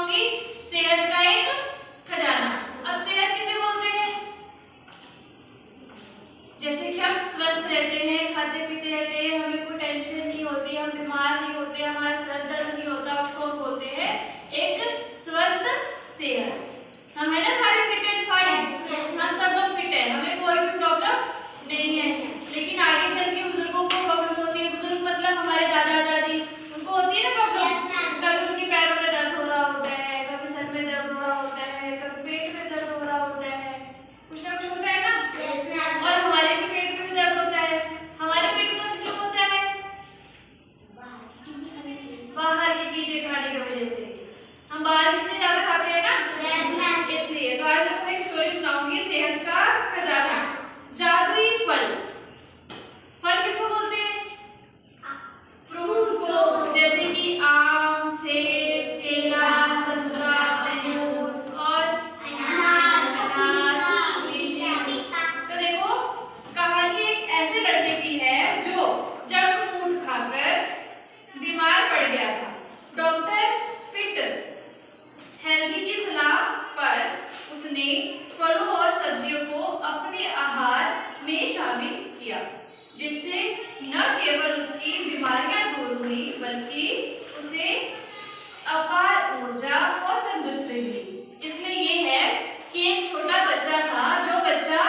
सुनाऊंगी सेहत का एक खजाना। अब सेहत किसे बोलते हैं? जैसे कि हम स्वस्थ रहते हैं, खाते पीते रहते हैं, हमें कोई टेंशन नहीं होती, हम बीमार नहीं होते, हमारा सर दर्द नहीं होता, उसको हम बोलते हैं एक स्वस्थ सेहत। हम है ना सारे फिट एंड फाइन, हम सब लोग फिट है, हमें कोई भी प्रॉब्लम नहीं है। लेकिन आगे चल के बुजुर्गों को प्रॉब्लम होती है। बुजुर्ग मतलब हमारे दादा दादी, उनको होती है ना प्रॉब्लम। कभी उनके पैरों में दर्द हो रहा होता है, कभी सर में दर्द हो रहा होता है, कभी पेट में दर्द हो रहा होता है, कुछ ना कुछ होता है ना। और हमारे भी पेट में भी दर्द होता है। हमारे पेट में दर्द क्यों होता है? बाहर की चीजें खाने की वजह से। हम बाहर की चीजें ज्यादा खाते हैं ना, इसलिए। तो आज मैं आपको एक स्टोरी सुनाऊंगी सेहत का खजाना। जादुई फल। फल किसको बोलते हैं? फ्रूट्स को, जैसे कि आम, सेब, केला, संतरा, अंगूर और अनानास, लीची। तो देखो, कहानी एक ऐसे लड़के की है जो जंक फूड खाकर बीमार पड़ गया था। डॉक्टर फिट हेल्दी की सलाह पर उसने फलों और सब्जियों को अपने आहार में शामिल किया, जिससे न केवल उसकी बीमारियां दूर हुई बल्कि उसे अपार ऊर्जा और तंदुरुस्ती मिली। इसमें ये है कि एक छोटा बच्चा था, जो बच्चा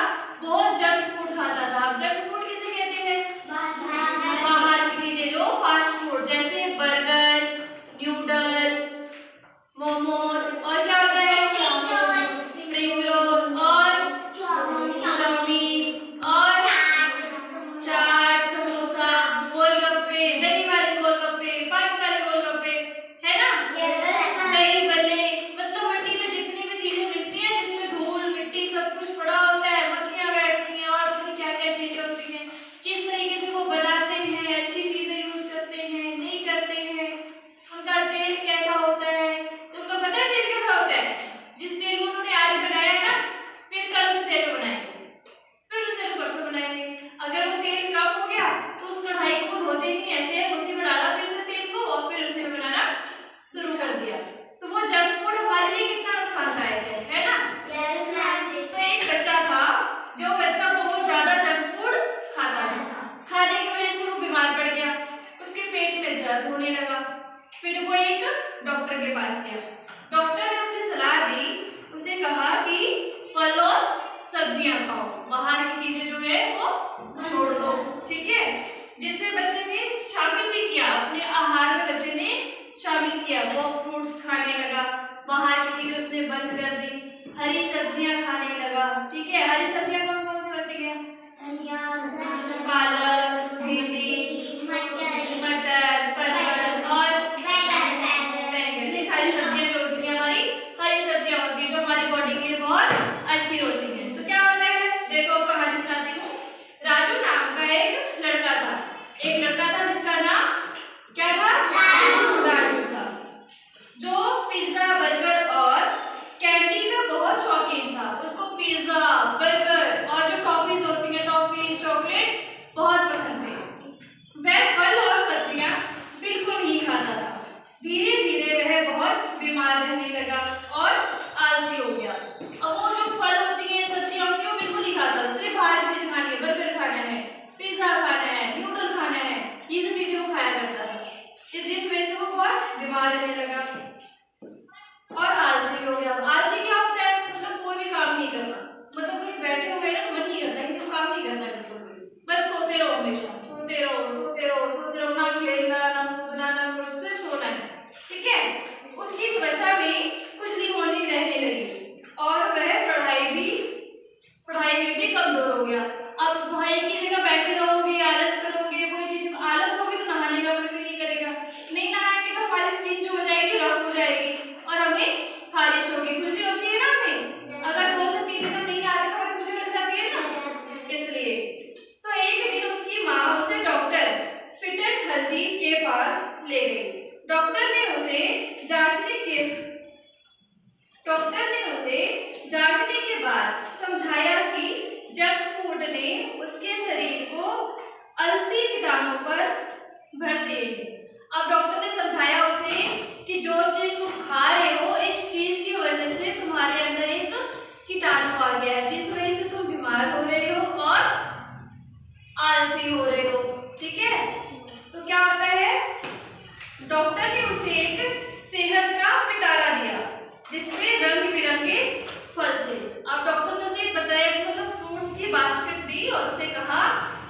बहुत जंक फूड खाता था। जंक फूड किसे कहते हैं? बाहर की चीजें, जो फास्ट फूड, जैसे बर्गर, न्यूडल, मोमोज, और क्या होता है स्प्रिंग रोल और चाउमीन और चाट, समोसा, गोलगप्पे, दही वाले गोलगप्पे, पानी वाले गोलगप्पे, है ना। दही बल्ले, मतलब मंडी में जितनी भी चीजें मिलती हैं जिसमें धूल मिट्टी सब कुछ पड़ा होता है, मक्खियां बैठती हैं और पता क्या क्या चीजें होती हैं, किस तरीके से वो बनाते हैं, अच्छी चीजें यूज करते हैं नहीं करते हैं, उनका टेस्ट कैसा होता है। तुमको पता है तेल कैसा होता है? जिस तेल को उन्होंने आज बनाया है ना, फिर कल उस तेल को बनाएंगे, फिर उस तेल को परसों बनाएंगे। अगर वो तेल कम हो गया तो उस कढ़ाई को धोते ही नहीं, ऐसे उसी में डाला फिर से तेल को और फिर उसी में बनाना शुरू कर दिया। तो वो जंक फूड हमारे लिए कितना नुकसानदायक है ना। तो एक बच्चा था, जो बच्चा बहुत ज्यादा जंक फूड खाता था, खाने की वजह से वो बीमार पड़ गया, उसके पेट में दर्द होने लगा। फिर वो एक डॉक्टर के पास गया। डॉक्टर ने उसे सलाह दी, उसे कहा कि फल और सब्जियां खाओ, बाहर की चीजें जो है वो छोड़ दो, ठीक है। जिससे बच्चे ने शामिल भी किया, अपने आहार में बच्चे ने शामिल किया, वो फ्रूट्स खाने लगा, बाहर की चीजें उसने बंद कर दी, हरी सब्जियां खाने लगा, ठीक है। हरी सब्जियां कौन कौन सी होती है? पालक, भिंडी, मटर, परवल और बैंगन। ये सारी सब्जियां जो होती हैं हमारी हरी सब्जियां होती हैं, जो हमारी बॉडी के लिए बहुत अच्छी होती हैं। तो क्या होता है, देखो कहानी सुनाती हूँ। राजू नाम का एक लड़का था। एक लड़का था जिसका नाम क्या था? राजू था, जो पिज्जा, बर्गर और कैंडी का बहुत शौकीन था। उसको पिज्जा, बर्गर और जो टॉफीज होती हैं, टॉफीज, चॉकलेट बहुत पसंद थे। वह फल और सब्जियां बिल्कुल नहीं खाता था। धीरे धीरे वह बहुत बीमार रहने लगा और आलसी हो गया। अब वो जो फल होती है, सब्जियां होती है, वो बिल्कुल नहीं खाता था। सिर्फ बाहर की चीज खानी है, बर्गर खाना है, पिज्जा खाना है, न्यूडल खाना है, ये सब चीजें वो खाया करता था। जिस वजह से वो बहुत बीमार रहने लगा और आलसी हो गया। आलसी क्या होता है? मतलब कोई भी काम नहीं करना, मतलब कहीं बैठे हुए ना मन नहीं करता है, काम नहीं करना बिल्कुल भी, बस सोते रहो, हमेशा सोते रहो, सोते रहो, सोते रहो, ना खेलना, ना कूदना, ना कुछ, सिर्फ सोना है, ठीक है। उसकी त्वचा में खुजली होने रहने लगी और वह पढ़ाई में भी कमजोर हो गया। अब वहाँ एक ही जगह बैठे रहोगे, आलस करोगे, कोई चीज आलस होगी तो नहाने का मन भी नहीं करेगा, नहीं नहाएंगे तो हमारी स्किन जो हो जाएगी रफ हो जाएगी और हमें कीटाणु आ गया है, जिस वजह से तुम बीमार हो रहे हो और आलसी हो रहे हो। ठीक है, तो क्या होता है, डॉक्टर ने उसे एक सेहत का पिटारा दिया जिसमें रंग बिरंगे फल थे। अब डॉक्टर ने उसे बताया कि मतलब फ्रूट्स की बास्केट दी और उसे कहा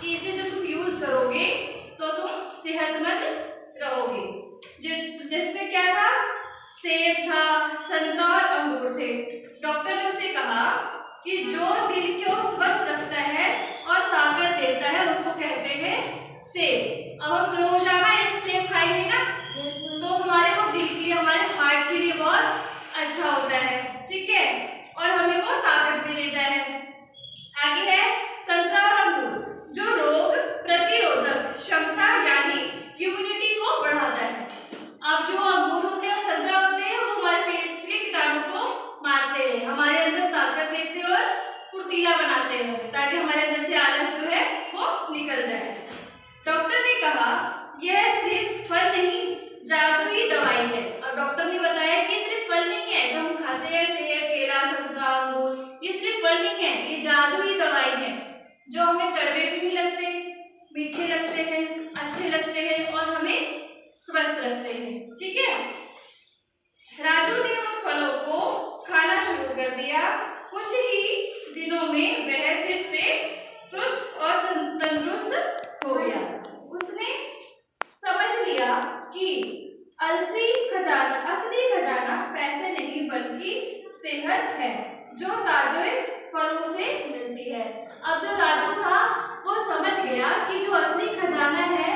कि इसे जब तुम यूज करोगे तो तुम सेहतमंद रहोगे। जिसमें क्या था, सेब था, संतरा और अंगूर थे। डॉक्टर ने उसे कहा कि जो दिल को स्वस्थ रखता है और ताकत देता है उसको कहते हैं सेब। अब हम रोजाना एक सेब खाएंगे ना तो हमारे को दिल के लिए, हमारे हार्ट के लिए बहुत अच्छा होता है। ठीक है, और हमें वो ताकत भी देता है। आगे है संतरा और अंगूर, जो रोग प्रतिरोधक क्षमता यानी इम्यूनिटी को बढ़ाता है। अब जो अंगूर होते हैं और संतरा होते हैं वो हमारे पेट से कीटाणु को मारते हैं, हमारे अंदर ताकत देते हैं और फुर्तीला बनाते हैं ताकि हमारे अंदर से आलस जो है वो निकल जाए। डॉक्टर ने कहा यह सिर्फ फल नहीं, जादुई दवाई है। और डॉक्टर ने बताया कि सिर्फ फल नहीं है जो हम खाते हैं, सेब, केला, संतरा, अंगूर, ये सिर्फ फल नहीं है, ये जादुई दवाई है जो हमें कड़वे भी नहीं लगते, मीठे लगते हैं, अच्छे लगते हैं और हमें स्वस्थ रखते हैं। ठीक है, राजू ने उन फलों को खाना शुरू कर दिया। कुछ ही दिनों में वह फिर से चुस्त और तंदुरुस्त हो गया। उसने समझ लिया कि असली खजाना पैसे नहीं बल्कि सेहत है जो ताजे फलों से मिलती है। अब जो राजू था वो समझ गया कि जो असली खजाना है